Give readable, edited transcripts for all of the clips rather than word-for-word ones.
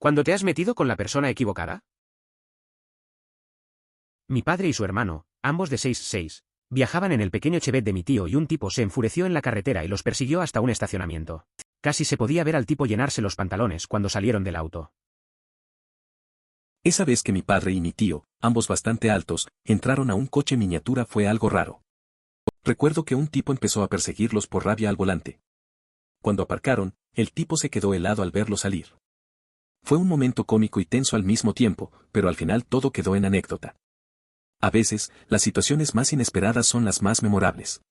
¿Cuándo te has metido con la persona equivocada? Mi padre y su hermano, ambos de 6'6", viajaban en el pequeño Chevette de mi tío y un tipo se enfureció en la carretera y los persiguió hasta un estacionamiento. Casi se podía ver al tipo llenarse los pantalones cuando salieron del auto. Esa vez que mi padre y mi tío, ambos bastante altos, entraron a un coche miniatura fue algo raro. Recuerdo que un tipo empezó a perseguirlos por rabia al volante. Cuando aparcaron, el tipo se quedó helado al verlos salir. Fue un momento cómico y tenso al mismo tiempo, pero al final todo quedó en anécdota. A veces, las situaciones más inesperadas son las más memorables.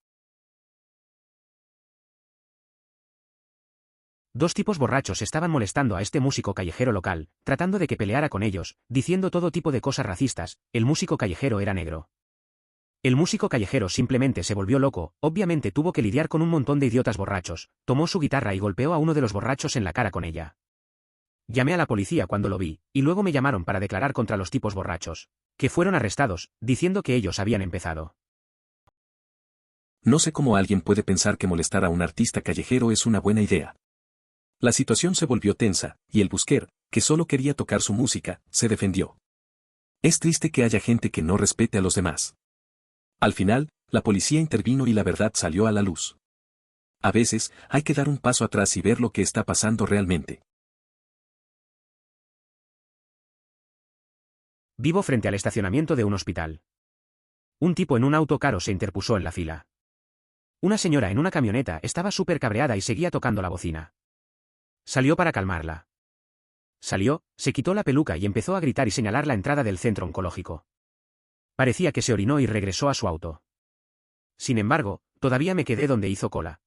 Dos tipos borrachos estaban molestando a este músico callejero local, tratando de que peleara con ellos, diciendo todo tipo de cosas racistas. El músico callejero era negro. El músico callejero simplemente se volvió loco, obviamente tuvo que lidiar con un montón de idiotas borrachos, tomó su guitarra y golpeó a uno de los borrachos en la cara con ella. Llamé a la policía cuando lo vi, y luego me llamaron para declarar contra los tipos borrachos, que fueron arrestados, diciendo que ellos habían empezado. No sé cómo alguien puede pensar que molestar a un artista callejero es una buena idea. La situación se volvió tensa, y el busquer, que solo quería tocar su música, se defendió. Es triste que haya gente que no respete a los demás. Al final, la policía intervino y la verdad salió a la luz. A veces, hay que dar un paso atrás y ver lo que está pasando realmente. Vivo frente al estacionamiento de un hospital. Un tipo en un auto caro se interpuso en la fila. Una señora en una camioneta estaba súper cabreada y seguía tocando la bocina. Salió para calmarla. Salió, se quitó la peluca y empezó a gritar y señalar la entrada del centro oncológico. Parecía que se orinó y regresó a su auto. Sin embargo, todavía me quedé donde hizo cola.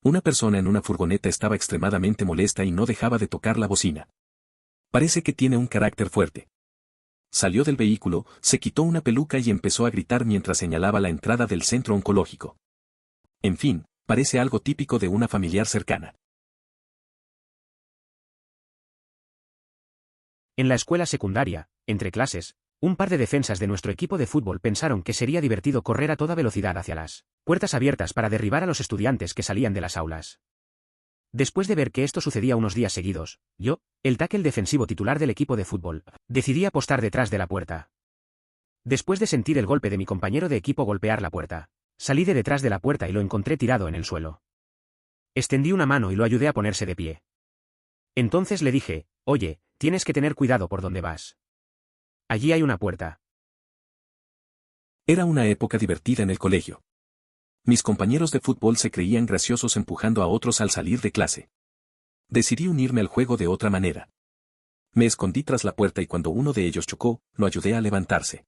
Una persona en una furgoneta estaba extremadamente molesta y no dejaba de tocar la bocina. Parece que tiene un carácter fuerte. Salió del vehículo, se quitó una peluca y empezó a gritar mientras señalaba la entrada del centro oncológico. En fin, parece algo típico de una familiar cercana. En la escuela secundaria, entre clases, un par de defensas de nuestro equipo de fútbol pensaron que sería divertido correr a toda velocidad hacia las puertas abiertas para derribar a los estudiantes que salían de las aulas. Después de ver que esto sucedía unos días seguidos, yo, el tackle defensivo titular del equipo de fútbol, decidí apostar detrás de la puerta. Después de sentir el golpe de mi compañero de equipo golpear la puerta, salí de detrás de la puerta y lo encontré tirado en el suelo. Extendí una mano y lo ayudé a ponerse de pie. Entonces le dije, oye, tienes que tener cuidado por donde vas. Allí hay una puerta. Era una época divertida en el colegio. Mis compañeros de fútbol se creían graciosos empujando a otros al salir de clase. Decidí unirme al juego de otra manera. Me escondí tras la puerta y cuando uno de ellos chocó, lo ayudé a levantarse.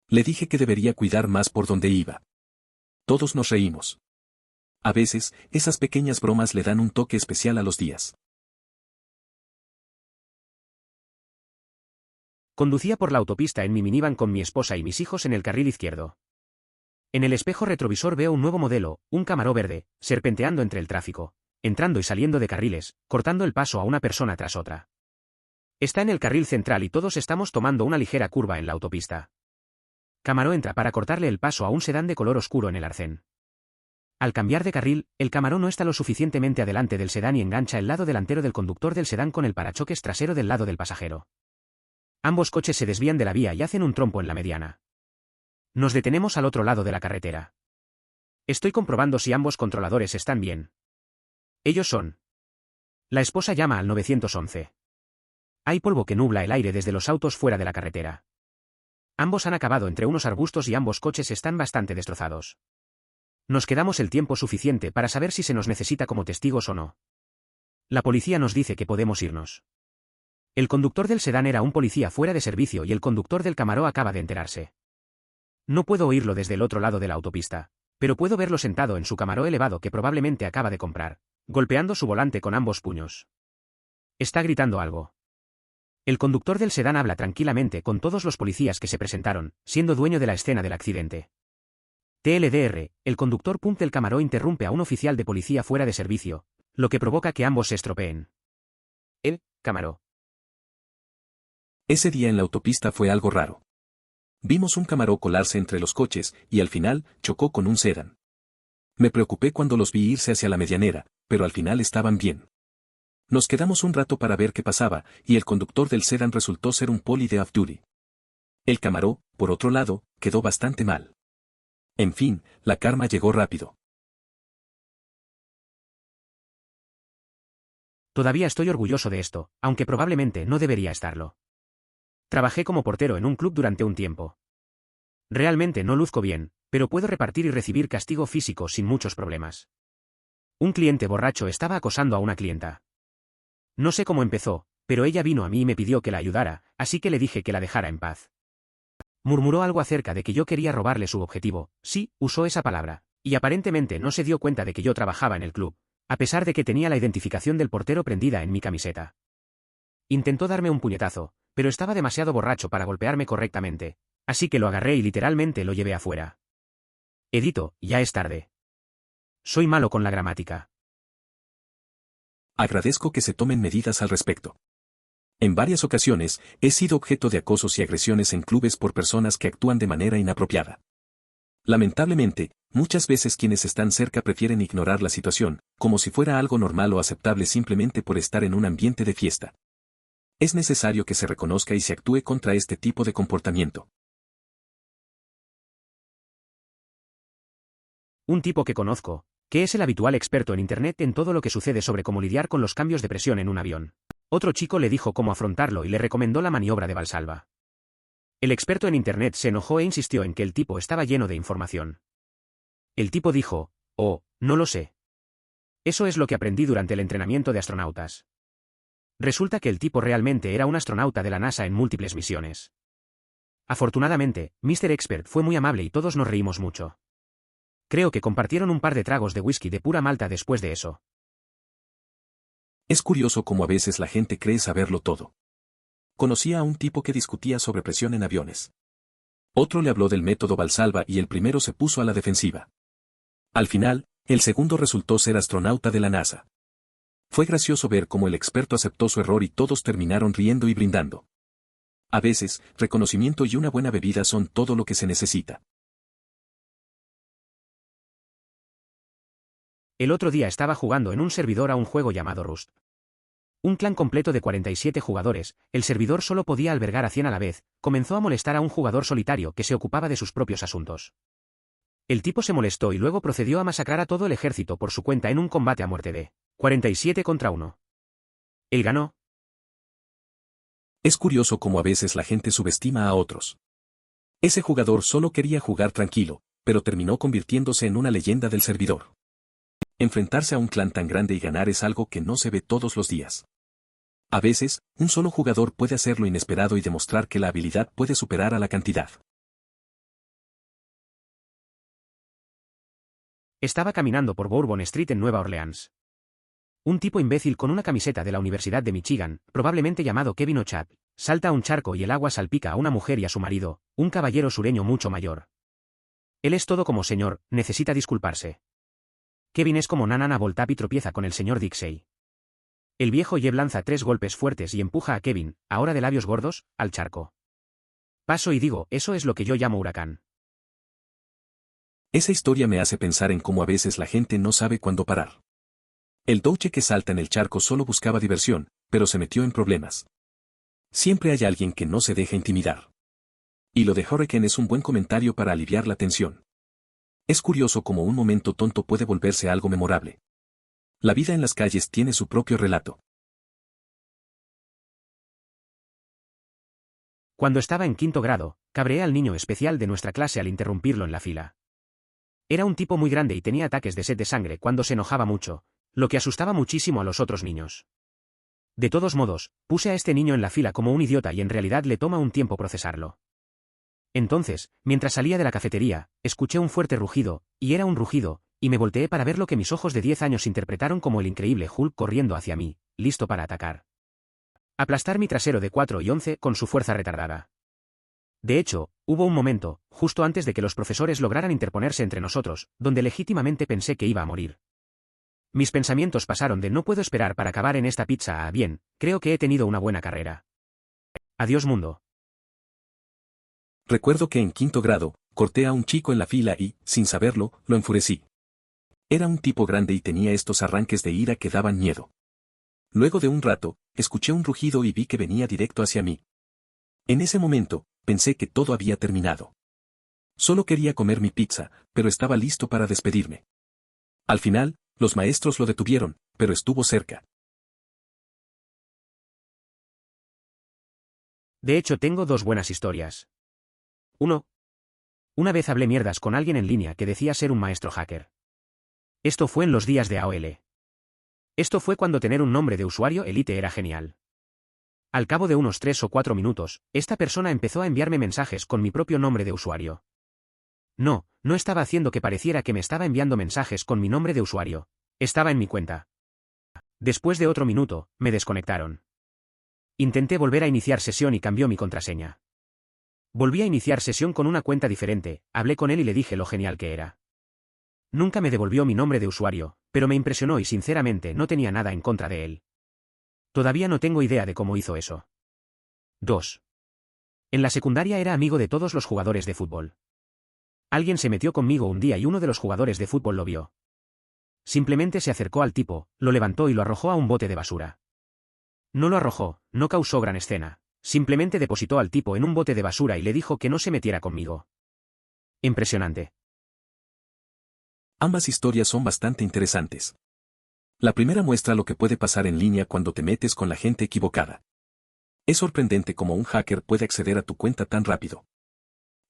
Le dije que debería cuidar más por donde iba. Todos nos reímos. A veces, esas pequeñas bromas le dan un toque especial a los días. Conducía por la autopista en mi minivan con mi esposa y mis hijos en el carril izquierdo. En el espejo retrovisor veo un nuevo modelo, un Camaro verde, serpenteando entre el tráfico, entrando y saliendo de carriles, cortando el paso a una persona tras otra. Está en el carril central y todos estamos tomando una ligera curva en la autopista. Camaro entra para cortarle el paso a un sedán de color oscuro en el arcén. Al cambiar de carril, el Camaro no está lo suficientemente adelante del sedán y engancha el lado delantero del conductor del sedán con el parachoques trasero del lado del pasajero. Ambos coches se desvían de la vía y hacen un trompo en la mediana. Nos detenemos al otro lado de la carretera. Estoy comprobando si ambos controladores están bien. Ellos son. La esposa llama al 911. Hay polvo que nubla el aire desde los autos fuera de la carretera. Ambos han acabado entre unos arbustos y ambos coches están bastante destrozados. Nos quedamos el tiempo suficiente para saber si se nos necesita como testigos o no. La policía nos dice que podemos irnos. El conductor del sedán era un policía fuera de servicio y el conductor del Camaro acaba de enterarse. No puedo oírlo desde el otro lado de la autopista, pero puedo verlo sentado en su Camaro elevado que probablemente acaba de comprar, golpeando su volante con ambos puños. Está gritando algo. El conductor del sedán habla tranquilamente con todos los policías que se presentaron, siendo dueño de la escena del accidente. TLDR, el conductor pump del Camaro interrumpe a un oficial de policía fuera de servicio, lo que provoca que ambos se estropeen. El Camaro. Ese día en la autopista fue algo raro. Vimos un Camaro colarse entre los coches y al final chocó con un sedán. Me preocupé cuando los vi irse hacia la medianera, pero al final estaban bien. Nos quedamos un rato para ver qué pasaba, y el conductor del sedán resultó ser un poli de off-duty. El camaró, por otro lado, quedó bastante mal. En fin, la karma llegó rápido. Todavía estoy orgulloso de esto, aunque probablemente no debería estarlo. Trabajé como portero en un club durante un tiempo. Realmente no luzco bien, pero puedo repartir y recibir castigo físico sin muchos problemas. Un cliente borracho estaba acosando a una clienta. No sé cómo empezó, pero ella vino a mí y me pidió que la ayudara, así que le dije que la dejara en paz. Murmuró algo acerca de que yo quería robarle su objetivo, sí, usó esa palabra, y aparentemente no se dio cuenta de que yo trabajaba en el club, a pesar de que tenía la identificación del portero prendida en mi camiseta. Intentó darme un puñetazo, pero estaba demasiado borracho para golpearme correctamente, así que lo agarré y literalmente lo llevé afuera. Edito, ya es tarde. Soy malo con la gramática. Agradezco que se tomen medidas al respecto. En varias ocasiones, he sido objeto de acosos y agresiones en clubes por personas que actúan de manera inapropiada. Lamentablemente, muchas veces quienes están cerca prefieren ignorar la situación, como si fuera algo normal o aceptable simplemente por estar en un ambiente de fiesta. Es necesario que se reconozca y se actúe contra este tipo de comportamiento. Un tipo que conozco, que es el habitual experto en Internet en todo lo que sucede sobre cómo lidiar con los cambios de presión en un avión. Otro chico le dijo cómo afrontarlo y le recomendó la maniobra de Valsalva. El experto en Internet se enojó e insistió en que el tipo estaba lleno de información. El tipo dijo, oh, no lo sé. Eso es lo que aprendí durante el entrenamiento de astronautas. Resulta que el tipo realmente era un astronauta de la NASA en múltiples misiones. Afortunadamente, Mr. Expert fue muy amable y todos nos reímos mucho. Creo que compartieron un par de tragos de whisky de pura malta después de eso. Es curioso cómo a veces la gente cree saberlo todo. Conocía a un tipo que discutía sobre presión en aviones. Otro le habló del método Valsalva y el primero se puso a la defensiva. Al final, el segundo resultó ser astronauta de la NASA. Fue gracioso ver cómo el experto aceptó su error y todos terminaron riendo y brindando. A veces, reconocimiento y una buena bebida son todo lo que se necesita. El otro día estaba jugando en un servidor a un juego llamado Rust. Un clan completo de 47 jugadores, el servidor solo podía albergar a 100 a la vez, comenzó a molestar a un jugador solitario que se ocupaba de sus propios asuntos. El tipo se molestó y luego procedió a masacrar a todo el ejército por su cuenta en un combate a muerte de 47 contra 1. Él ganó. Es curioso cómo a veces la gente subestima a otros. Ese jugador solo quería jugar tranquilo, pero terminó convirtiéndose en una leyenda del servidor. Enfrentarse a un clan tan grande y ganar es algo que no se ve todos los días. A veces, un solo jugador puede hacer lo inesperado y demostrar que la habilidad puede superar a la cantidad. Estaba caminando por Bourbon Street en Nueva Orleans. Un tipo imbécil con una camiseta de la Universidad de Michigan, probablemente llamado Kevin O'Chad, salta a un charco y el agua salpica a una mujer y a su marido, un caballero sureño mucho mayor. Él es todo como señor, necesita disculparse. Kevin es como Nanana Voltap y tropieza con el señor Dixey. El viejo Jeb lanza 3 golpes fuertes y empuja a Kevin, ahora de labios gordos, al charco. Paso y digo, eso es lo que yo llamo huracán. Esa historia me hace pensar en cómo a veces la gente no sabe cuándo parar. El douche que salta en el charco solo buscaba diversión, pero se metió en problemas. Siempre hay alguien que no se deja intimidar. Y lo de Hurricane es un buen comentario para aliviar la tensión. Es curioso cómo un momento tonto puede volverse algo memorable. La vida en las calles tiene su propio relato. Cuando estaba en 5º grado, cabreé al niño especial de nuestra clase al interrumpirlo en la fila. Era un tipo muy grande y tenía ataques de sed de sangre cuando se enojaba mucho, lo que asustaba muchísimo a los otros niños. De todos modos, puse a este niño en la fila como un idiota y en realidad le toma un tiempo procesarlo. Entonces, mientras salía de la cafetería, escuché un fuerte rugido, y era un rugido, y me volteé para ver lo que mis ojos de 10 años interpretaron como el increíble Hulk corriendo hacia mí, listo para atacar. Aplastar mi trasero de 4 y 11 con su fuerza retardada. De hecho, hubo un momento, justo antes de que los profesores lograran interponerse entre nosotros, donde legítimamente pensé que iba a morir. Mis pensamientos pasaron de no puedo esperar para acabar en esta pizza a bien, creo que he tenido una buena carrera. Adiós mundo. Recuerdo que en 5º grado, corté a un chico en la fila y, sin saberlo, lo enfurecí. Era un tipo grande y tenía estos arranques de ira que daban miedo. Luego de un rato, escuché un rugido y vi que venía directo hacia mí. En ese momento, pensé que todo había terminado. Solo quería comer mi pizza, pero estaba listo para despedirme. Al final, los maestros lo detuvieron, pero estuvo cerca. De hecho, tengo dos buenas historias. 1. Una vez hablé mierdas con alguien en línea que decía ser un maestro hacker. Esto fue en los días de AOL. Esto fue cuando tener un nombre de usuario Elite era genial. Al cabo de unos 3 o 4 minutos, esta persona empezó a enviarme mensajes con mi propio nombre de usuario. No estaba haciendo que pareciera que me estaba enviando mensajes con mi nombre de usuario. Estaba en mi cuenta. Después de otro minuto, me desconectaron. Intenté volver a iniciar sesión y cambió mi contraseña. Volví a iniciar sesión con una cuenta diferente, hablé con él y le dije lo genial que era. Nunca me devolvió mi nombre de usuario, pero me impresionó y sinceramente no tenía nada en contra de él. Todavía no tengo idea de cómo hizo eso. 2. En la secundaria era amigo de todos los jugadores de fútbol. Alguien se metió conmigo un día y uno de los jugadores de fútbol lo vio. Simplemente se acercó al tipo, lo levantó y lo arrojó a un bote de basura. No lo arrojó, no causó gran escena, simplemente depositó al tipo en un bote de basura y le dijo que no se metiera conmigo. Impresionante. Ambas historias son bastante interesantes. La primera muestra lo que puede pasar en línea cuando te metes con la gente equivocada. Es sorprendente cómo un hacker puede acceder a tu cuenta tan rápido.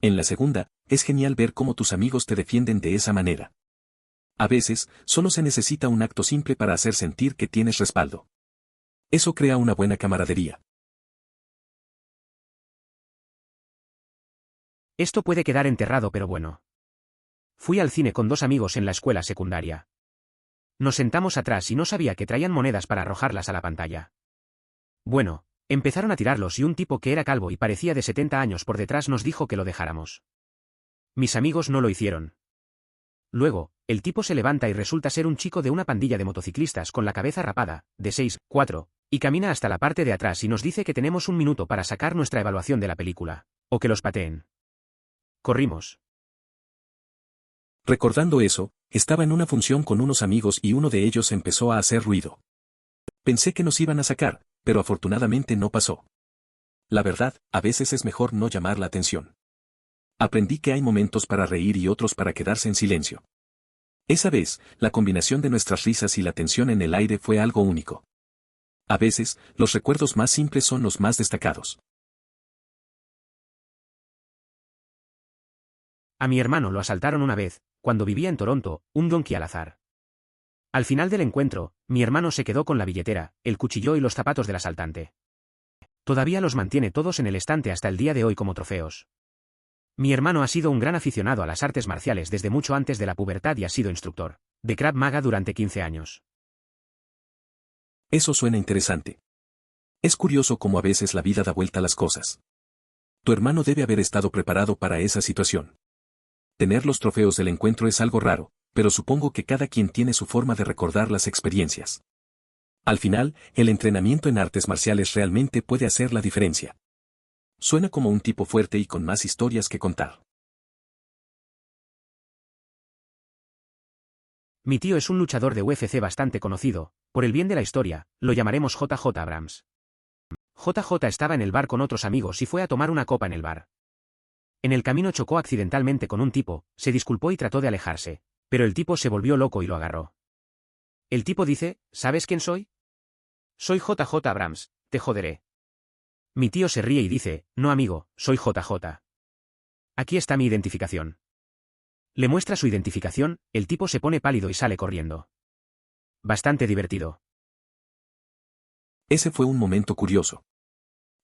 En la segunda, es genial ver cómo tus amigos te defienden de esa manera. A veces, solo se necesita un acto simple para hacer sentir que tienes respaldo. Eso crea una buena camaradería. Esto puede quedar enterrado pero bueno. Fui al cine con dos amigos en la escuela secundaria. Nos sentamos atrás y no sabía que traían monedas para arrojarlas a la pantalla. Bueno, empezaron a tirarlos y un tipo que era calvo y parecía de 70 años por detrás nos dijo que lo dejáramos. Mis amigos no lo hicieron. Luego, el tipo se levanta y resulta ser un chico de una pandilla de motociclistas con la cabeza rapada, de 6'4", y camina hasta la parte de atrás y nos dice que tenemos un minuto para sacar nuestra evaluación de la película, o que los pateen. Corrimos. Recordando eso, estaba en una función con unos amigos y uno de ellos empezó a hacer ruido. Pensé que nos iban a sacar, pero afortunadamente no pasó. La verdad, a veces es mejor no llamar la atención. Aprendí que hay momentos para reír y otros para quedarse en silencio. Esa vez, la combinación de nuestras risas y la tensión en el aire fue algo único. A veces, los recuerdos más simples son los más destacados. A mi hermano lo asaltaron una vez, cuando vivía en Toronto, un yonki al azar. Al final del encuentro, mi hermano se quedó con la billetera, el cuchillo y los zapatos del asaltante. Todavía los mantiene todos en el estante hasta el día de hoy como trofeos. Mi hermano ha sido un gran aficionado a las artes marciales desde mucho antes de la pubertad y ha sido instructor de Krav Maga durante 15 años. Eso suena interesante. Es curioso cómo a veces la vida da vuelta a las cosas. Tu hermano debe haber estado preparado para esa situación. Tener los trofeos del encuentro es algo raro, pero supongo que cada quien tiene su forma de recordar las experiencias. Al final, el entrenamiento en artes marciales realmente puede hacer la diferencia. Suena como un tipo fuerte y con más historias que contar. Mi tío es un luchador de UFC bastante conocido, por el bien de la historia, lo llamaremos JJ Abrams. JJ estaba en el bar con otros amigos y fue a tomar una copa en el bar. En el camino chocó accidentalmente con un tipo, se disculpó y trató de alejarse, pero el tipo se volvió loco y lo agarró. El tipo dice, ¿sabes quién soy? Soy JJ Abrams, te joderé. Mi tío se ríe y dice, no amigo, soy JJ. Aquí está mi identificación. Le muestra su identificación, el tipo se pone pálido y sale corriendo. Bastante divertido. Ese fue un momento curioso.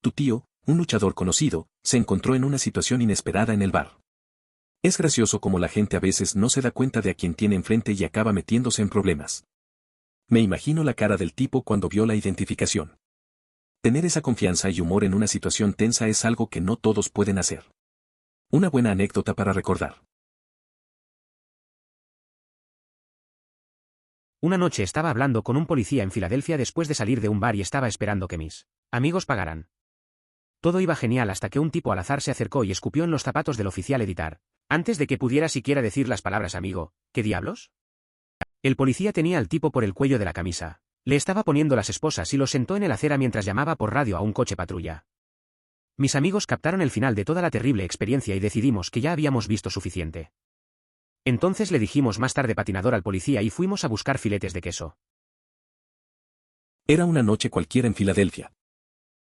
Tu tío, un luchador conocido, se encontró en una situación inesperada en el bar. Es gracioso como la gente a veces no se da cuenta de a quien tiene enfrente y acaba metiéndose en problemas. Me imagino la cara del tipo cuando vio la identificación. Tener esa confianza y humor en una situación tensa es algo que no todos pueden hacer. Una buena anécdota para recordar. Una noche estaba hablando con un policía en Filadelfia después de salir de un bar y estaba esperando que mis amigos pagaran. Todo iba genial hasta que un tipo al azar se acercó y escupió en los zapatos del oficial militar, antes de que pudiera siquiera decir las palabras amigo. ¿Qué diablos? El policía tenía al tipo por el cuello de la camisa. Le estaba poniendo las esposas y lo sentó en el acera mientras llamaba por radio a un coche patrulla. Mis amigos captaron el final de toda la terrible experiencia y decidimos que ya habíamos visto suficiente. Entonces le dijimos más tarde patinador al policía y fuimos a buscar filetes de queso. Era una noche cualquiera en Filadelfia.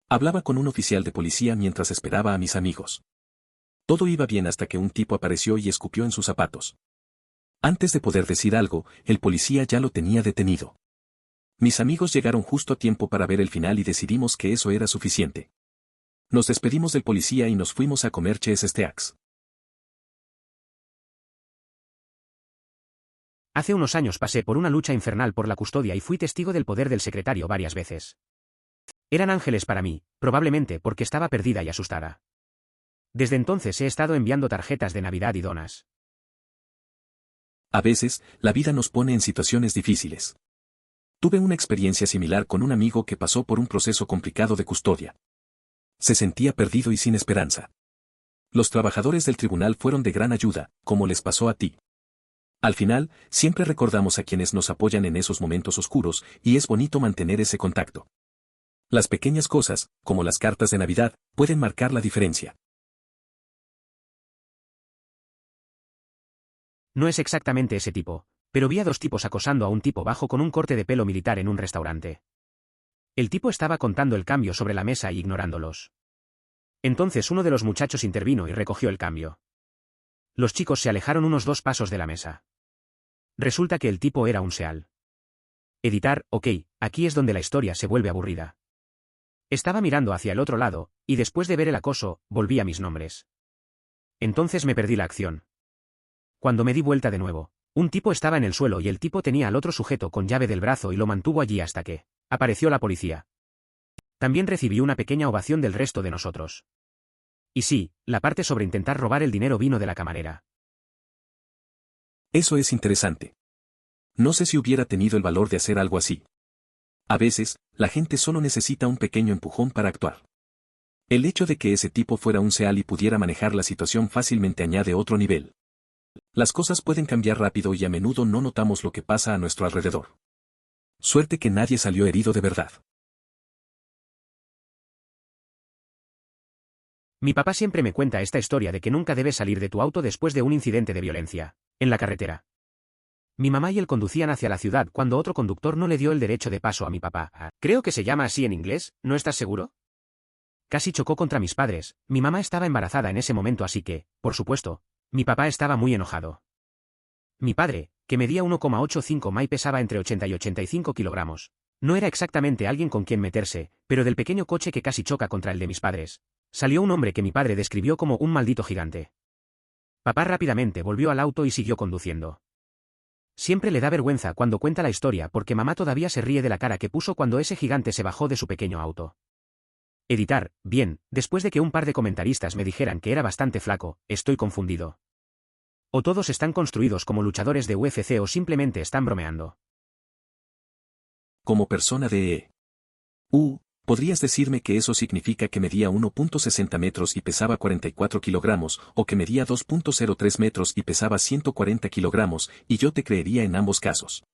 Hablaba con un oficial de policía mientras esperaba a mis amigos. Todo iba bien hasta que un tipo apareció y escupió en sus zapatos. Antes de poder decir algo, el policía ya lo tenía detenido. Mis amigos llegaron justo a tiempo para ver el final y decidimos que eso era suficiente. Nos despedimos del policía y nos fuimos a comer cheese steaks. Hace unos años pasé por una lucha infernal por la custodia y fui testigo del poder del secretario varias veces. Eran ángeles para mí, probablemente porque estaba perdida y asustada. Desde entonces he estado enviando tarjetas de Navidad y donas. A veces, la vida nos pone en situaciones difíciles. Tuve una experiencia similar con un amigo que pasó por un proceso complicado de custodia. Se sentía perdido y sin esperanza. Los trabajadores del tribunal fueron de gran ayuda, como les pasó a ti. Al final, siempre recordamos a quienes nos apoyan en esos momentos oscuros, y es bonito mantener ese contacto. Las pequeñas cosas, como las cartas de Navidad, pueden marcar la diferencia. No es exactamente ese tipo, pero vi a dos tipos acosando a un tipo bajo con un corte de pelo militar en un restaurante. El tipo estaba contando el cambio sobre la mesa y ignorándolos. Entonces uno de los muchachos intervino y recogió el cambio. Los chicos se alejaron unos 2 pasos de la mesa. Resulta que el tipo era un seal. Editar, ok, aquí es donde la historia se vuelve aburrida. Estaba mirando hacia el otro lado, y después de ver el acoso, volví a mis nombres. Entonces me perdí la acción. Cuando me di vuelta de nuevo, un tipo estaba en el suelo y el tipo tenía al otro sujeto con llave del brazo y lo mantuvo allí hasta que apareció la policía. También recibí una pequeña ovación del resto de nosotros. Y sí, la parte sobre intentar robar el dinero vino de la camarera. Eso es interesante. No sé si hubiera tenido el valor de hacer algo así. A veces, la gente solo necesita un pequeño empujón para actuar. El hecho de que ese tipo fuera un seal y pudiera manejar la situación fácilmente añade otro nivel. Las cosas pueden cambiar rápido y a menudo no notamos lo que pasa a nuestro alrededor. Suerte que nadie salió herido de verdad. Mi papá siempre me cuenta esta historia de que nunca debes salir de tu auto después de un incidente de violencia, en la carretera. Mi mamá y él conducían hacia la ciudad cuando otro conductor no le dio el derecho de paso a mi papá. Creo que se llama así en inglés, ¿no estás seguro? Casi chocó contra mis padres, mi mamá estaba embarazada en ese momento así que, por supuesto, mi papá estaba muy enojado. Mi padre, que medía 1,85 m y pesaba entre 80 y 85 kilogramos, no era exactamente alguien con quien meterse, pero del pequeño coche que casi choca contra el de mis padres, salió un hombre que mi padre describió como un maldito gigante. Papá rápidamente volvió al auto y siguió conduciendo. Siempre le da vergüenza cuando cuenta la historia porque mamá todavía se ríe de la cara que puso cuando ese gigante se bajó de su pequeño auto. Editar, bien, después de que un par de comentaristas me dijeran que era bastante flaco, estoy confundido. O todos están construidos como luchadores de UFC o simplemente están bromeando. Como persona de ¿podrías decirme que eso significa que medía 1,60 metros y pesaba 44 kilogramos, o que medía 2,03 metros y pesaba 140 kilogramos, y yo te creería en ambos casos?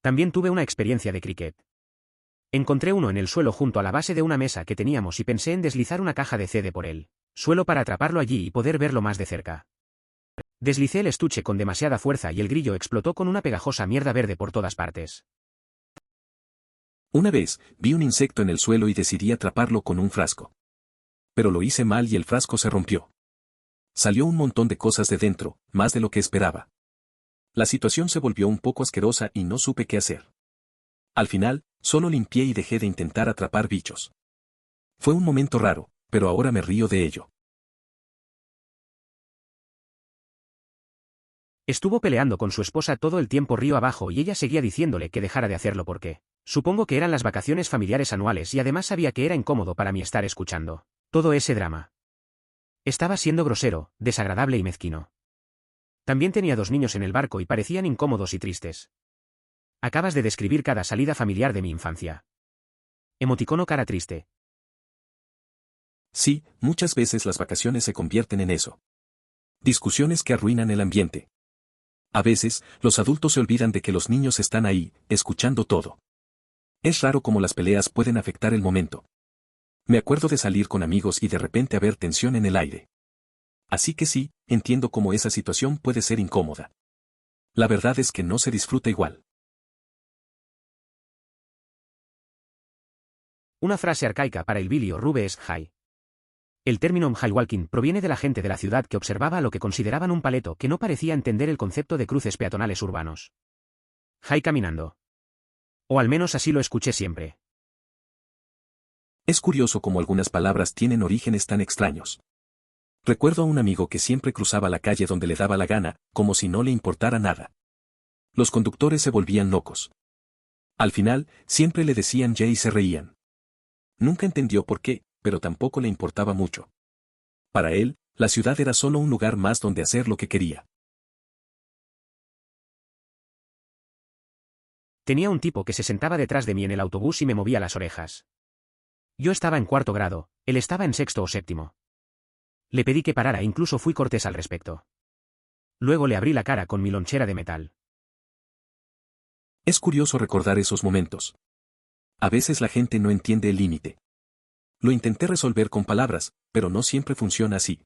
También tuve una experiencia de cricket. Encontré uno en el suelo junto a la base de una mesa que teníamos y pensé en deslizar una caja de CD por él. Suelo para atraparlo allí y poder verlo más de cerca. Deslicé el estuche con demasiada fuerza y el grillo explotó con una pegajosa mierda verde por todas partes. Una vez, vi un insecto en el suelo y decidí atraparlo con un frasco. Pero lo hice mal y el frasco se rompió. Salió un montón de cosas de dentro, más de lo que esperaba. La situación se volvió un poco asquerosa y no supe qué hacer. Al final, solo limpié y dejé de intentar atrapar bichos. Fue un momento raro, pero ahora me río de ello. Estuvo peleando con su esposa todo el tiempo río abajo y ella seguía diciéndole que dejara de hacerlo porque, supongo que eran las vacaciones familiares anuales y además sabía que era incómodo para mí estar escuchando todo ese drama. Estaba siendo grosero, desagradable y mezquino. También tenía 2 niños en el barco y parecían incómodos y tristes. Acabas de describir cada salida familiar de mi infancia. Emoticono cara triste. Sí, muchas veces las vacaciones se convierten en eso. Discusiones que arruinan el ambiente. A veces, los adultos se olvidan de que los niños están ahí, escuchando todo. Es raro cómo las peleas pueden afectar el momento. Me acuerdo de salir con amigos y de repente haber tensión en el aire. Así que sí, entiendo cómo esa situación puede ser incómoda. La verdad es que no se disfruta igual. Una frase arcaica para el Billy o Rube es "Hi". El término highwalking proviene de la gente de la ciudad que observaba lo que consideraban un paleto que no parecía entender el concepto de cruces peatonales urbanos. Hi caminando. O al menos así lo escuché siempre. Es curioso cómo algunas palabras tienen orígenes tan extraños. Recuerdo a un amigo que siempre cruzaba la calle donde le daba la gana, como si no le importara nada. Los conductores se volvían locos. Al final, siempre le decían "Ye" y se reían. Nunca entendió por qué, pero tampoco le importaba mucho. Para él, la ciudad era solo un lugar más donde hacer lo que quería. Tenía un tipo que se sentaba detrás de mí en el autobús y me movía las orejas. Yo estaba en 4º grado, él estaba en 6º o 7º. Le pedí que parara e incluso fui cortés al respecto. Luego le abrí la cara con mi lonchera de metal. Es curioso recordar esos momentos. A veces la gente no entiende el límite. Lo intenté resolver con palabras, pero no siempre funciona así.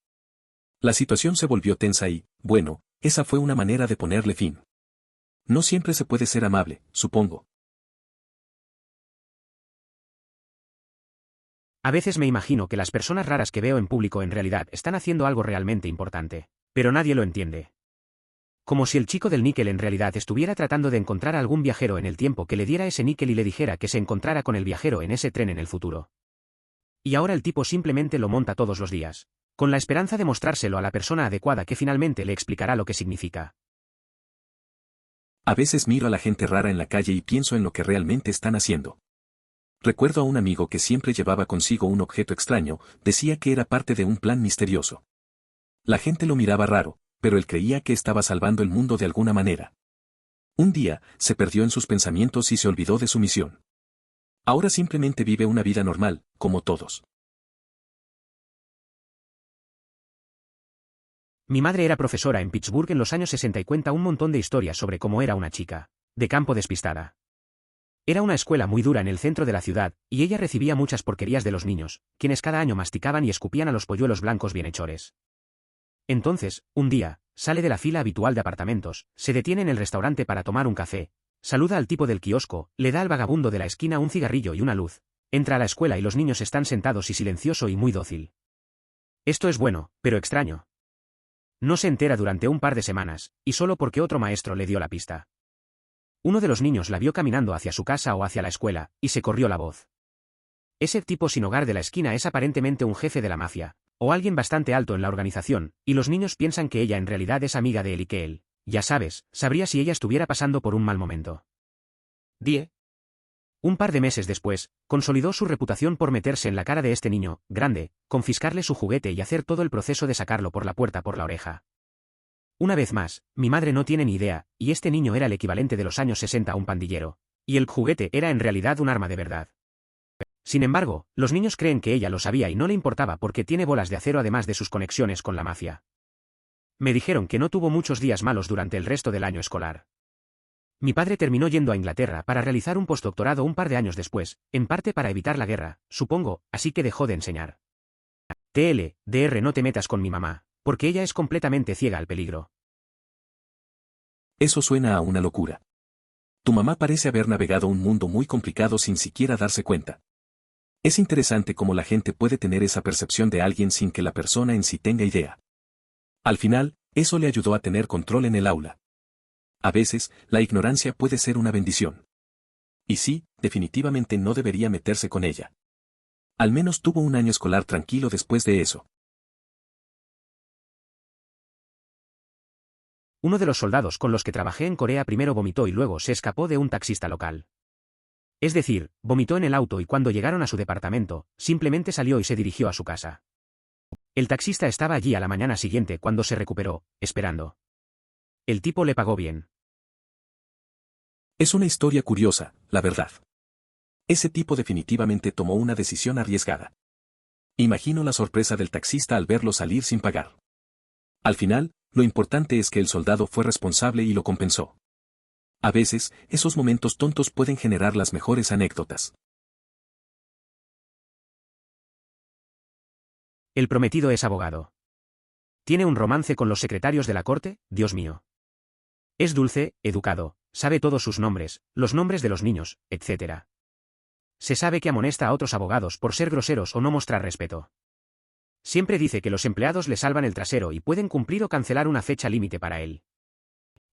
La situación se volvió tensa y, bueno, esa fue una manera de ponerle fin. No siempre se puede ser amable, supongo. A veces me imagino que las personas raras que veo en público en realidad están haciendo algo realmente importante, pero nadie lo entiende. Como si el chico del níquel en realidad estuviera tratando de encontrar a algún viajero en el tiempo que le diera ese níquel y le dijera que se encontrara con el viajero en ese tren en el futuro. Y ahora el tipo simplemente lo monta todos los días, con la esperanza de mostrárselo a la persona adecuada que finalmente le explicará lo que significa. A veces miro a la gente rara en la calle y pienso en lo que realmente están haciendo. Recuerdo a un amigo que siempre llevaba consigo un objeto extraño, decía que era parte de un plan misterioso. La gente lo miraba raro, pero él creía que estaba salvando el mundo de alguna manera. Un día, se perdió en sus pensamientos y se olvidó de su misión. Ahora simplemente vive una vida normal, como todos. Mi madre era profesora en Pittsburgh en los años 60 y cuenta un montón de historias sobre cómo era una chica de campo despistada. Era una escuela muy dura en el centro de la ciudad, y ella recibía muchas porquerías de los niños, quienes cada año masticaban y escupían a los polluelos blancos bienhechores. Entonces, un día, sale de la fila habitual de apartamentos, se detiene en el restaurante para tomar un café, saluda al tipo del kiosco, le da al vagabundo de la esquina un cigarrillo y una luz, entra a la escuela y los niños están sentados y silencioso y muy dócil. Esto es bueno, pero extraño. No se entera durante un par de semanas, y solo porque otro maestro le dio la pista. Uno de los niños la vio caminando hacia su casa o hacia la escuela, y se corrió la voz. Ese tipo sin hogar de la esquina es aparentemente un jefe de la mafia, o alguien bastante alto en la organización, y los niños piensan que ella en realidad es amiga de él y que él, ya sabes, sabría si ella estuviera pasando por un mal momento. Die. Un par de meses después, consolidó su reputación por meterse en la cara de este niño, grande, confiscarle su juguete y hacer todo el proceso de sacarlo por la puerta por la oreja. Una vez más, mi madre no tiene ni idea, y este niño era el equivalente de los años 60 a un pandillero, y el juguete era en realidad un arma de verdad. Sin embargo, los niños creen que ella lo sabía y no le importaba porque tiene bolas de acero además de sus conexiones con la mafia. Me dijeron que no tuvo muchos días malos durante el resto del año escolar. Mi padre terminó yendo a Inglaterra para realizar un postdoctorado un par de años después, en parte para evitar la guerra, supongo, así que dejó de enseñar. Dr. No te metas con mi mamá, porque ella es completamente ciega al peligro. Eso suena a una locura. Tu mamá parece haber navegado un mundo muy complicado sin siquiera darse cuenta. Es interesante cómo la gente puede tener esa percepción de alguien sin que la persona en sí tenga idea. Al final, eso le ayudó a tener control en el aula. A veces, la ignorancia puede ser una bendición. Y sí, definitivamente no debería meterse con ella. Al menos tuvo un año escolar tranquilo después de eso. Uno de los soldados con los que trabajé en Corea primero vomitó y luego se escapó de un taxista local. Es decir, vomitó en el auto y cuando llegaron a su departamento, simplemente salió y se dirigió a su casa. El taxista estaba allí a la mañana siguiente cuando se recuperó, esperando. El tipo le pagó bien. Es una historia curiosa, la verdad. Ese tipo definitivamente tomó una decisión arriesgada. Imagino la sorpresa del taxista al verlo salir sin pagar. Al final, lo importante es que el soldado fue responsable y lo compensó. A veces, esos momentos tontos pueden generar las mejores anécdotas. El prometido es abogado. Tiene un romance con los secretarios de la corte, Dios mío. Es dulce, educado, sabe todos sus nombres, los nombres de los niños, etc. Se sabe que amonesta a otros abogados por ser groseros o no mostrar respeto. Siempre dice que los empleados le salvan el trasero y pueden cumplir o cancelar una fecha límite para él.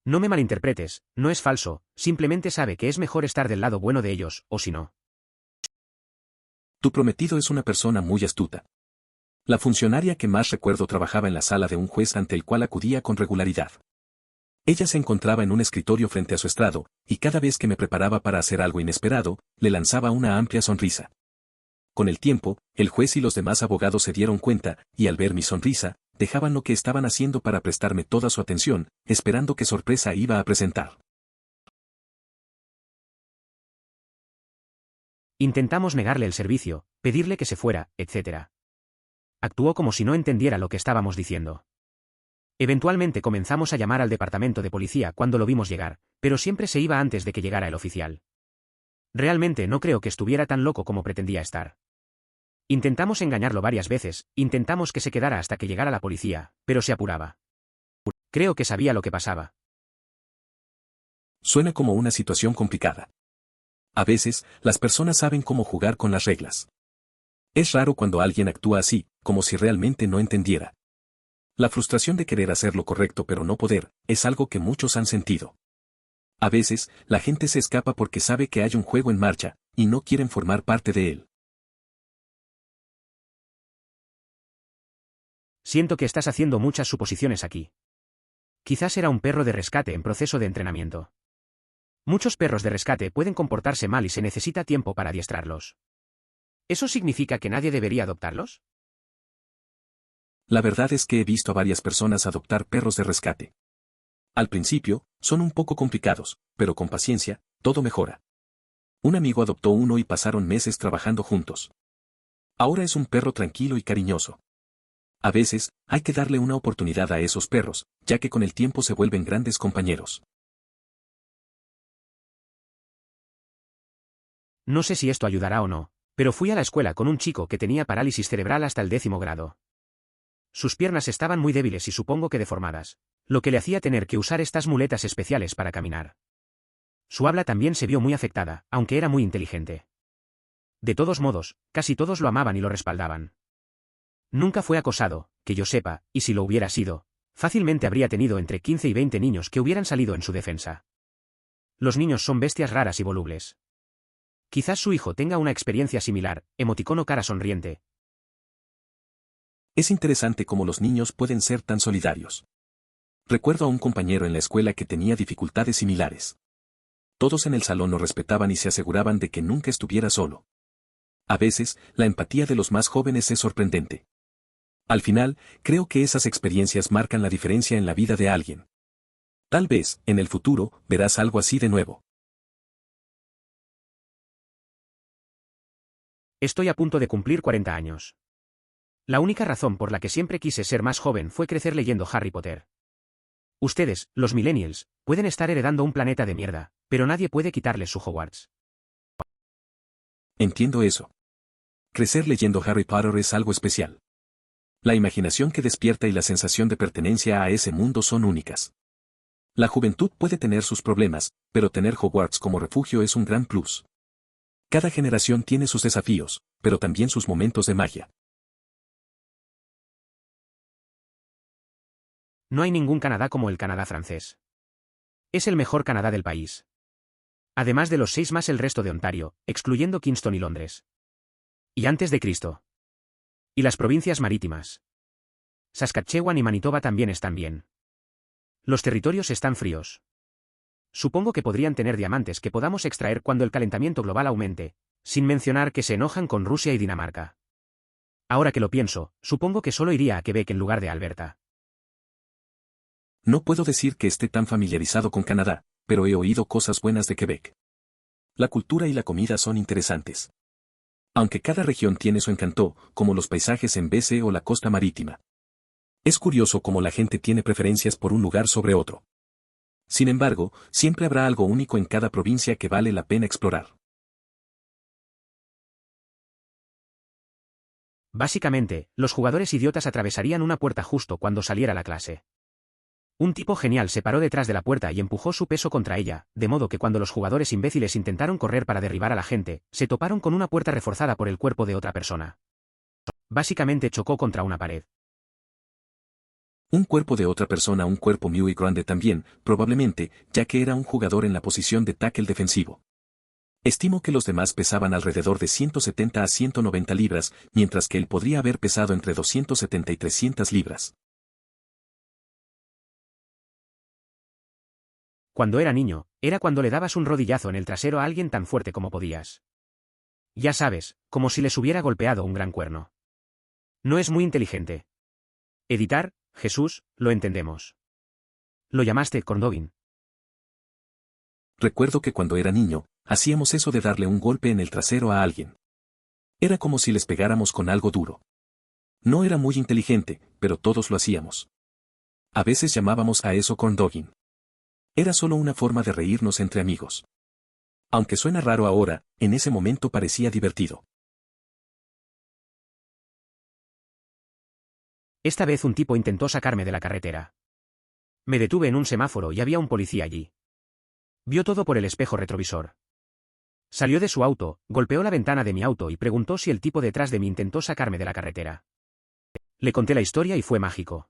No me malinterpretes, no es falso, simplemente sabe que es mejor estar del lado bueno de ellos, o si no. Tu prometido es una persona muy astuta. La funcionaria que más recuerdo trabajaba en la sala de un juez ante el cual acudía con regularidad. Ella se encontraba en un escritorio frente a su estrado, y cada vez que me preparaba para hacer algo inesperado, le lanzaba una amplia sonrisa. Con el tiempo, el juez y los demás abogados se dieron cuenta, y al ver mi sonrisa, dejaban lo que estaban haciendo para prestarme toda su atención, esperando qué sorpresa iba a presentar. Intentamos negarle el servicio, pedirle que se fuera, etc. Actuó como si no entendiera lo que estábamos diciendo. Eventualmente comenzamos a llamar al departamento de policía cuando lo vimos llegar, pero siempre se iba antes de que llegara el oficial. Realmente no creo que estuviera tan loco como pretendía estar. Intentamos engañarlo varias veces, intentamos que se quedara hasta que llegara la policía, pero se apuraba. Creo que sabía lo que pasaba. Suena como una situación complicada. A veces, las personas saben cómo jugar con las reglas. Es raro cuando alguien actúa así, como si realmente no entendiera. La frustración de querer hacer lo correcto pero no poder, es algo que muchos han sentido. A veces, la gente se escapa porque sabe que hay un juego en marcha, y no quieren formar parte de él. Siento que estás haciendo muchas suposiciones aquí. Quizás era un perro de rescate en proceso de entrenamiento. Muchos perros de rescate pueden comportarse mal y se necesita tiempo para adiestrarlos. ¿Eso significa que nadie debería adoptarlos? La verdad es que he visto a varias personas adoptar perros de rescate. Al principio, son un poco complicados, pero con paciencia, todo mejora. Un amigo adoptó uno y pasaron meses trabajando juntos. Ahora es un perro tranquilo y cariñoso. A veces, hay que darle una oportunidad a esos perros, ya que con el tiempo se vuelven grandes compañeros. No sé si esto ayudará o no, pero fui a la escuela con un chico que tenía parálisis cerebral hasta el 10º grado. Sus piernas estaban muy débiles y supongo que deformadas, lo que le hacía tener que usar estas muletas especiales para caminar. Su habla también se vio muy afectada, aunque era muy inteligente. De todos modos, casi todos lo amaban y lo respaldaban. Nunca fue acosado, que yo sepa, y si lo hubiera sido, fácilmente habría tenido entre 15 y 20 niños que hubieran salido en su defensa. Los niños son bestias raras y volubles. Quizás su hijo tenga una experiencia similar, emoticono cara sonriente. Es interesante cómo los niños pueden ser tan solidarios. Recuerdo a un compañero en la escuela que tenía dificultades similares. Todos en el salón lo respetaban y se aseguraban de que nunca estuviera solo. A veces, la empatía de los más jóvenes es sorprendente. Al final, creo que esas experiencias marcan la diferencia en la vida de alguien. Tal vez, en el futuro, verás algo así de nuevo. Estoy a punto de cumplir 40 años. La única razón por la que siempre quise ser más joven fue crecer leyendo Harry Potter. Ustedes, los millennials, pueden estar heredando un planeta de mierda, pero nadie puede quitarles su Hogwarts. Entiendo eso. Crecer leyendo Harry Potter es algo especial. La imaginación que despierta y la sensación de pertenencia a ese mundo son únicas. La juventud puede tener sus problemas, pero tener Hogwarts como refugio es un gran plus. Cada generación tiene sus desafíos, pero también sus momentos de magia. No hay ningún Canadá como el Canadá francés. Es el mejor Canadá del país. Además de los 6 más el resto de Ontario, excluyendo Kingston y Londres. Y antes de Cristo. Y las provincias marítimas. Saskatchewan y Manitoba también están bien. Los territorios están fríos. Supongo que podrían tener diamantes que podamos extraer cuando el calentamiento global aumente, sin mencionar que se enojan con Rusia y Dinamarca. Ahora que lo pienso, supongo que solo iría a Quebec en lugar de Alberta. No puedo decir que esté tan familiarizado con Canadá, pero he oído cosas buenas de Quebec. La cultura y la comida son interesantes. Aunque cada región tiene su encanto, como los paisajes en BC o la costa marítima. Es curioso cómo la gente tiene preferencias por un lugar sobre otro. Sin embargo, siempre habrá algo único en cada provincia que vale la pena explorar. Básicamente, los jugadores idiotas atravesarían una puerta justo cuando saliera la clase. Un tipo genial se paró detrás de la puerta y empujó su peso contra ella, de modo que cuando los jugadores imbéciles intentaron correr para derribar a la gente, se toparon con una puerta reforzada por el cuerpo de otra persona. Básicamente chocó contra una pared. Un cuerpo de otra persona, un cuerpo muy grande también, probablemente, ya que era un jugador en la posición de tackle defensivo. Estimo que los demás pesaban alrededor de 170 a 190 libras, mientras que él podría haber pesado entre 270 y 300 libras. Cuando era niño, era cuando le dabas un rodillazo en el trasero a alguien tan fuerte como podías. Ya sabes, como si les hubiera golpeado un gran cuerno. No es muy inteligente. Editar, Jesús, lo entendemos. Lo llamaste corndobbing. Recuerdo que cuando era niño, hacíamos eso de darle un golpe en el trasero a alguien. Era como si les pegáramos con algo duro. No era muy inteligente, pero todos lo hacíamos. A veces llamábamos a eso corndogging. Era solo una forma de reírnos entre amigos. Aunque suena raro ahora, en ese momento parecía divertido. Esta vez un tipo intentó sacarme de la carretera. Me detuve en un semáforo y había un policía allí. Vio todo por el espejo retrovisor. Salió de su auto, golpeó la ventana de mi auto y preguntó si el tipo detrás de mí intentó sacarme de la carretera. Le conté la historia y fue mágico.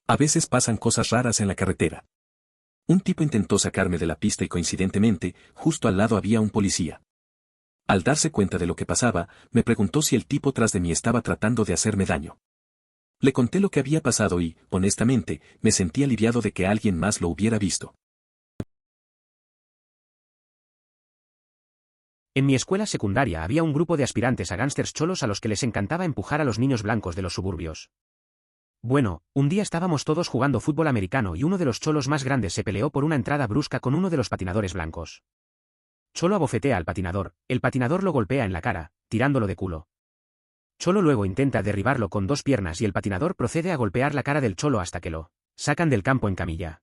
A veces pasan cosas raras en la carretera. Un tipo intentó sacarme de la pista y coincidentemente, justo al lado había un policía. Al darse cuenta de lo que pasaba, me preguntó si el tipo tras de mí estaba tratando de hacerme daño. Le conté lo que había pasado y, honestamente, me sentí aliviado de que alguien más lo hubiera visto. En mi escuela secundaria había un grupo de aspirantes a gángsters cholos a los que les encantaba empujar a los niños blancos de los suburbios. Bueno, un día estábamos todos jugando fútbol americano y uno de los cholos más grandes se peleó por una entrada brusca con uno de los patinadores blancos. Cholo abofetea al patinador, el patinador lo golpea en la cara, tirándolo de culo. Cholo luego intenta derribarlo con dos piernas y el patinador procede a golpear la cara del cholo hasta que lo sacan del campo en camilla.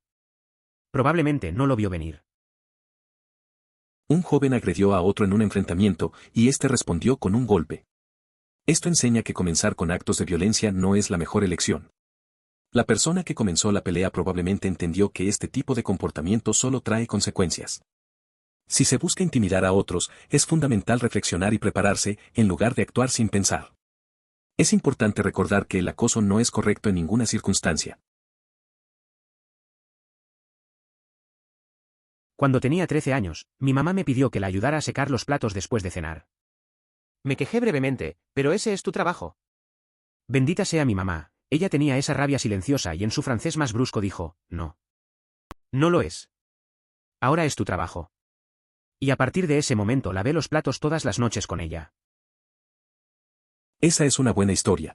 Probablemente no lo vio venir. Un joven agredió a otro en un enfrentamiento y este respondió con un golpe. Esto enseña que comenzar con actos de violencia no es la mejor elección. La persona que comenzó la pelea probablemente entendió que este tipo de comportamiento solo trae consecuencias. Si se busca intimidar a otros, es fundamental reflexionar y prepararse, en lugar de actuar sin pensar. Es importante recordar que el acoso no es correcto en ninguna circunstancia. Cuando tenía 13 años, mi mamá me pidió que la ayudara a secar los platos después de cenar. Me quejé brevemente, pero ese es tu trabajo. Bendita sea mi mamá, ella tenía esa rabia silenciosa y en su francés más brusco dijo, no. No lo es. Ahora es tu trabajo. Y a partir de ese momento lavé los platos todas las noches con ella. Esa es una buena historia.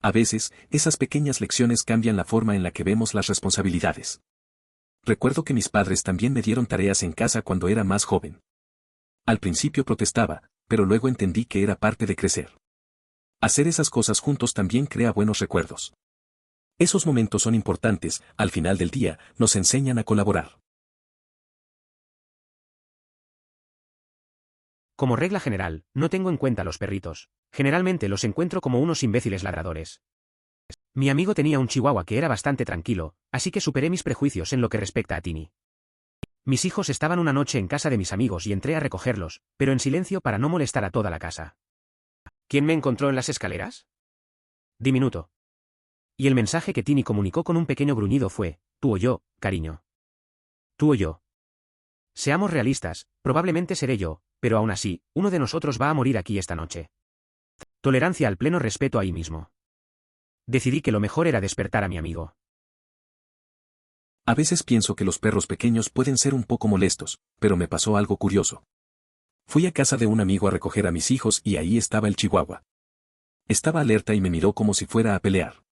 A veces, esas pequeñas lecciones cambian la forma en la que vemos las responsabilidades. Recuerdo que mis padres también me dieron tareas en casa cuando era más joven. Al principio protestaba, pero luego entendí que era parte de crecer. Hacer esas cosas juntos también crea buenos recuerdos. Esos momentos son importantes, al final del día, nos enseñan a colaborar. Como regla general, no tengo en cuenta los perritos. Generalmente los encuentro como unos imbéciles ladradores. Mi amigo tenía un chihuahua que era bastante tranquilo, así que superé mis prejuicios en lo que respecta a Tini. Mis hijos estaban una noche en casa de mis amigos y entré a recogerlos, pero en silencio para no molestar a toda la casa. ¿Quién me encontró en las escaleras? Diminuto. Y el mensaje que Tini comunicó con un pequeño gruñido fue, tú o yo, cariño. Tú o yo. Seamos realistas, probablemente seré yo, pero aún así, uno de nosotros va a morir aquí esta noche. Tolerancia al pleno respeto ahí mismo. Decidí que lo mejor era despertar a mi amigo. A veces pienso que los perros pequeños pueden ser un poco molestos, pero me pasó algo curioso. Fui a casa de un amigo a recoger a mis hijos y ahí estaba el chihuahua. Estaba alerta y me miró como si fuera a pelear.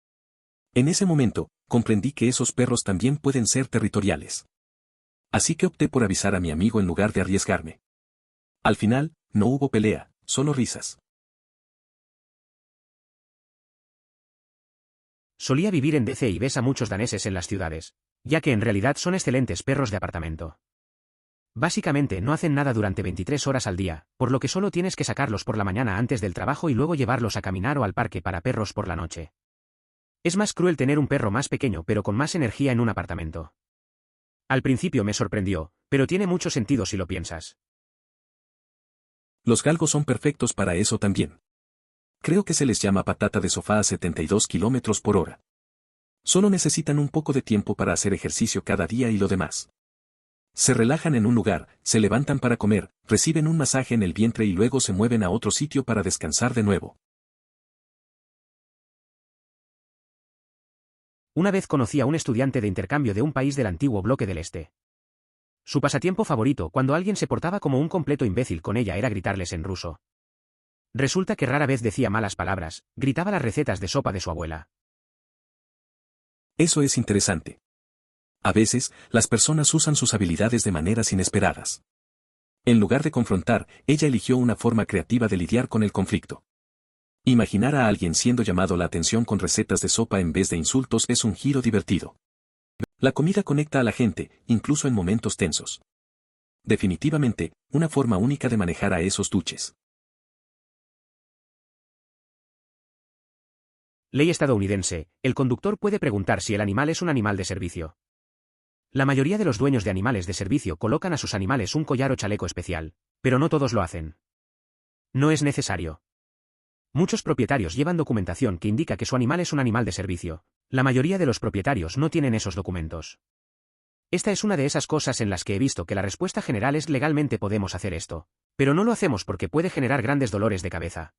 En ese momento, comprendí que esos perros también pueden ser territoriales. Así que opté por avisar a mi amigo en lugar de arriesgarme. Al final, no hubo pelea, solo risas. Solía vivir en DC y ves a muchos daneses en las ciudades, ya que en realidad son excelentes perros de apartamento. Básicamente no hacen nada durante 23 horas al día, por lo que solo tienes que sacarlos por la mañana antes del trabajo y luego llevarlos a caminar o al parque para perros por la noche. Es más cruel tener un perro más pequeño pero con más energía en un apartamento. Al principio me sorprendió, pero tiene mucho sentido si lo piensas. Los galgos son perfectos para eso también. Creo que se les llama patata de sofá a 72 kilómetros por hora. Solo necesitan un poco de tiempo para hacer ejercicio cada día y lo demás. Se relajan en un lugar, se levantan para comer, reciben un masaje en el vientre y luego se mueven a otro sitio para descansar de nuevo. Una vez conocí a un estudiante de intercambio de un país del antiguo bloque del Este. Su pasatiempo favorito cuando alguien se portaba como un completo imbécil con ella era gritarles en ruso. Resulta que rara vez decía malas palabras, gritaba las recetas de sopa de su abuela. Eso es interesante. A veces, las personas usan sus habilidades de maneras inesperadas. En lugar de confrontar, ella eligió una forma creativa de lidiar con el conflicto. Imaginar a alguien siendo llamado la atención con recetas de sopa en vez de insultos es un giro divertido. La comida conecta a la gente, incluso en momentos tensos. Definitivamente, una forma única de manejar a esos duches. Ley estadounidense, el conductor puede preguntar si el animal es un animal de servicio. La mayoría de los dueños de animales de servicio colocan a sus animales un collar o chaleco especial, pero no todos lo hacen. No es necesario. Muchos propietarios llevan documentación que indica que su animal es un animal de servicio. La mayoría de los propietarios no tienen esos documentos. Esta es una de esas cosas en las que he visto que la respuesta general es legalmente podemos hacer esto, pero no lo hacemos porque puede generar grandes dolores de cabeza.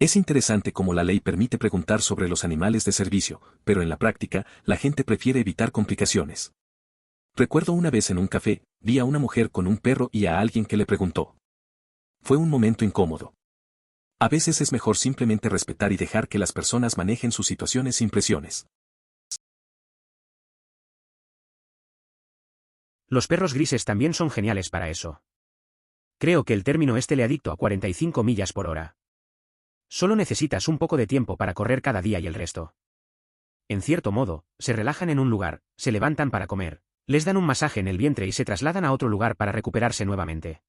Es interesante cómo la ley permite preguntar sobre los animales de servicio, pero en la práctica, la gente prefiere evitar complicaciones. Recuerdo una vez en un café, vi a una mujer con un perro y a alguien que le preguntó. Fue un momento incómodo. A veces es mejor simplemente respetar y dejar que las personas manejen sus situaciones sin presiones. Los perros grises también son geniales para eso. Creo que el término le adicto a 45 millas por hora. Solo necesitas un poco de tiempo para correr cada día y el resto. En cierto modo, se relajan en un lugar, se levantan para comer, les dan un masaje en el vientre y se trasladan a otro lugar para recuperarse nuevamente.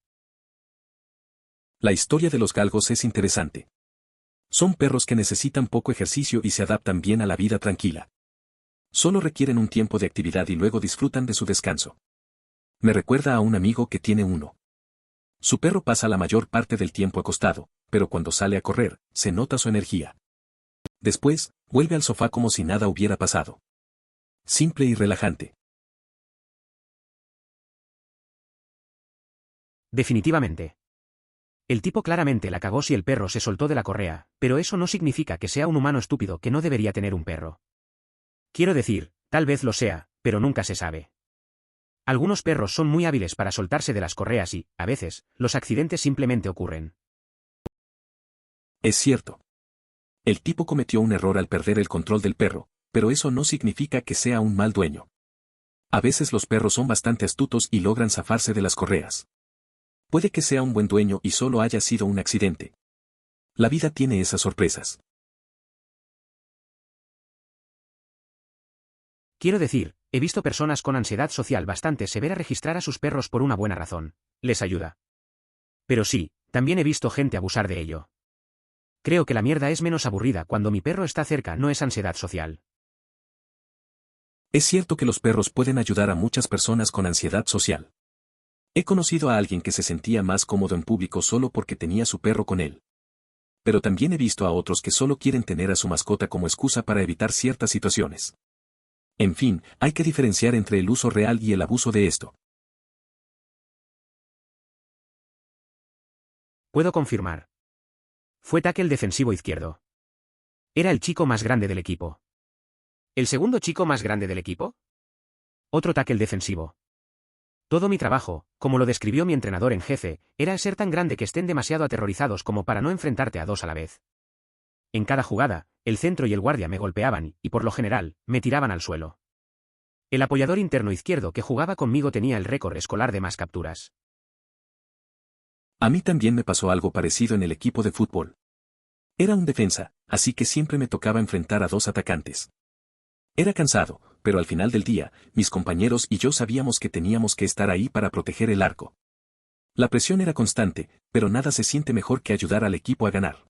La historia de los galgos es interesante. Son perros que necesitan poco ejercicio y se adaptan bien a la vida tranquila. Solo requieren un tiempo de actividad y luego disfrutan de su descanso. Me recuerda a un amigo que tiene uno. Su perro pasa la mayor parte del tiempo acostado, pero cuando sale a correr, se nota su energía. Después, vuelve al sofá como si nada hubiera pasado. Simple y relajante. Definitivamente. El tipo claramente la cagó si el perro se soltó de la correa, pero eso no significa que sea un humano estúpido que no debería tener un perro. Quiero decir, tal vez lo sea, pero nunca se sabe. Algunos perros son muy hábiles para soltarse de las correas y, a veces, los accidentes simplemente ocurren. Es cierto. El tipo cometió un error al perder el control del perro, pero eso no significa que sea un mal dueño. A veces los perros son bastante astutos y logran zafarse de las correas. Puede que sea un buen dueño y solo haya sido un accidente. La vida tiene esas sorpresas. Quiero decir, he visto personas con ansiedad social bastante severa registrar a sus perros por una buena razón. Les ayuda. Pero sí, también he visto gente abusar de ello. Creo que la mierda es menos aburrida cuando mi perro está cerca, no es ansiedad social. Es cierto que los perros pueden ayudar a muchas personas con ansiedad social. He conocido a alguien que se sentía más cómodo en público solo porque tenía su perro con él. Pero también he visto a otros que solo quieren tener a su mascota como excusa para evitar ciertas situaciones. En fin, hay que diferenciar entre el uso real y el abuso de esto. Puedo confirmar. Fue tackle defensivo izquierdo. Era el chico más grande del equipo. ¿El segundo chico más grande del equipo? Otro tackle defensivo. Todo mi trabajo, como lo describió mi entrenador en jefe, era ser tan grande que estén demasiado aterrorizados como para no enfrentarte a dos a la vez. En cada jugada, el centro y el guardia me golpeaban, y por lo general, me tiraban al suelo. El apoyador interno izquierdo que jugaba conmigo tenía el récord escolar de más capturas. A mí también me pasó algo parecido en el equipo de fútbol. Era un defensa, así que siempre me tocaba enfrentar a dos atacantes. Era cansado, pero al final del día, mis compañeros y yo sabíamos que teníamos que estar ahí para proteger el arco. La presión era constante, pero nada se siente mejor que ayudar al equipo a ganar.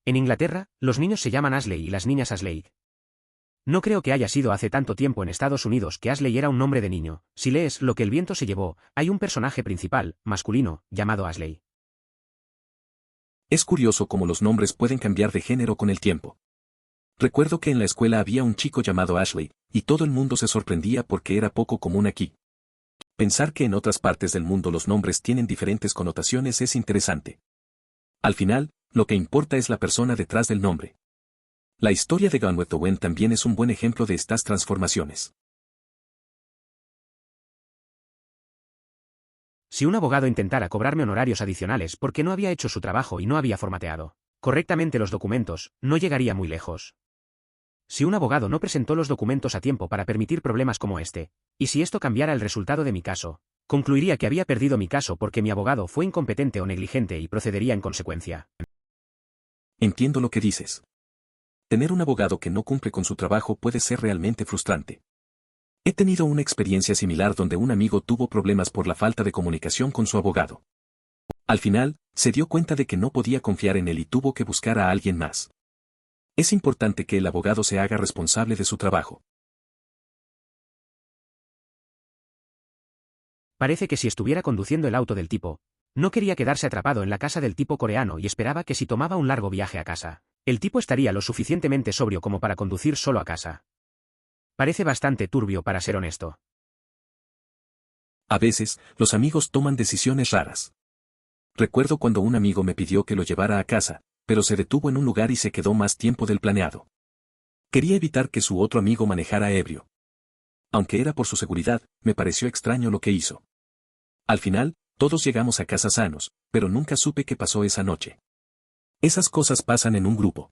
En Inglaterra, los niños se llaman Ashley y las niñas Ashley. No creo que haya sido hace tanto tiempo en Estados Unidos que Ashley era un nombre de niño. Si lees Lo que el viento se llevó, hay un personaje principal, masculino, llamado Ashley. Es curioso cómo los nombres pueden cambiar de género con el tiempo. Recuerdo que en la escuela había un chico llamado Ashley, y todo el mundo se sorprendía porque era poco común aquí. Pensar que en otras partes del mundo los nombres tienen diferentes connotaciones es interesante. Al final, lo que importa es la persona detrás del nombre. La historia de Gone with the Wind también es un buen ejemplo de estas transformaciones. Si un abogado intentara cobrarme honorarios adicionales porque no había hecho su trabajo y no había formateado correctamente los documentos, no llegaría muy lejos. Si un abogado no presentó los documentos a tiempo para permitir problemas como este, y si esto cambiara el resultado de mi caso, concluiría que había perdido mi caso porque mi abogado fue incompetente o negligente y procedería en consecuencia. Entiendo lo que dices. Tener un abogado que no cumple con su trabajo puede ser realmente frustrante. He tenido una experiencia similar donde un amigo tuvo problemas por la falta de comunicación con su abogado. Al final, se dio cuenta de que no podía confiar en él y tuvo que buscar a alguien más. Es importante que el abogado se haga responsable de su trabajo. Parece que si estuviera conduciendo el auto del tipo, no quería quedarse atrapado en la casa del tipo coreano y esperaba que si tomaba un largo viaje a casa, el tipo estaría lo suficientemente sobrio como para conducir solo a casa. Parece bastante turbio para ser honesto. A veces, los amigos toman decisiones raras. Recuerdo cuando un amigo me pidió que lo llevara a casa, pero se detuvo en un lugar y se quedó más tiempo del planeado. Quería evitar que su otro amigo manejara ebrio. Aunque era por su seguridad, me pareció extraño lo que hizo. Al final, todos llegamos a casa sanos, pero nunca supe qué pasó esa noche. Esas cosas pasan en un grupo.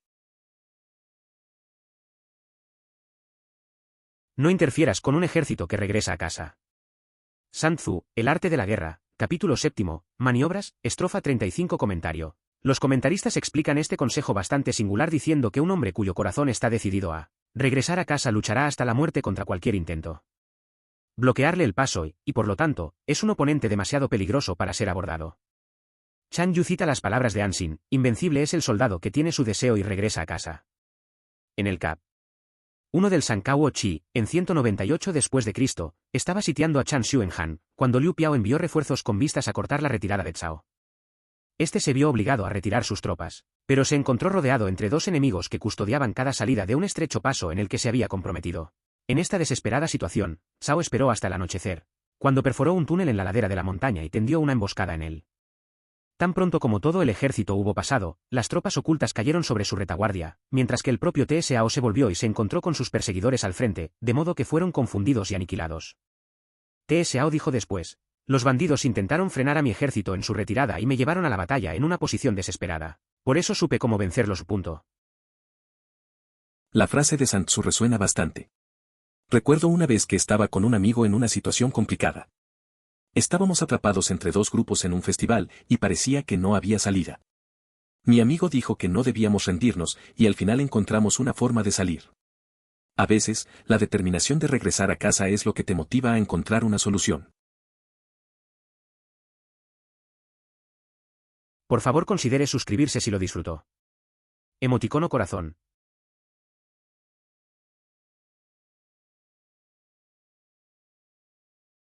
No interfieras con un ejército que regresa a casa. Sun Tzu, El arte de la guerra, capítulo 7, maniobras, estrofa 35 comentario. Los comentaristas explican este consejo bastante singular diciendo que un hombre cuyo corazón está decidido a regresar a casa luchará hasta la muerte contra cualquier intento. Bloquearle el paso y, por lo tanto, es un oponente demasiado peligroso para ser abordado. Chan Yu cita las palabras de Ansin, invencible es el soldado que tiene su deseo y regresa a casa. En el cap. 1 del Sankao Chi, en 198 después de Cristo, estaba sitiando a Chan Xiu en Han, cuando Liu Piao envió refuerzos con vistas a cortar la retirada de Cao. Este se vio obligado a retirar sus tropas, pero se encontró rodeado entre dos enemigos que custodiaban cada salida de un estrecho paso en el que se había comprometido. En esta desesperada situación, Cao esperó hasta el anochecer, cuando perforó un túnel en la ladera de la montaña y tendió una emboscada en él. Tan pronto como todo el ejército hubo pasado, las tropas ocultas cayeron sobre su retaguardia, mientras que el propio Tsao se volvió y se encontró con sus perseguidores al frente, de modo que fueron confundidos y aniquilados. Tsao dijo después: los bandidos intentaron frenar a mi ejército en su retirada y me llevaron a la batalla en una posición desesperada. Por eso supe cómo vencerlos. La frase de Sun Tzu resuena bastante. Recuerdo una vez que estaba con un amigo en una situación complicada. Estábamos atrapados entre dos grupos en un festival y parecía que no había salida. Mi amigo dijo que no debíamos rendirnos y al final encontramos una forma de salir. A veces, la determinación de regresar a casa es lo que te motiva a encontrar una solución. Por favor, considere suscribirse si lo disfrutó. Emoticono corazón.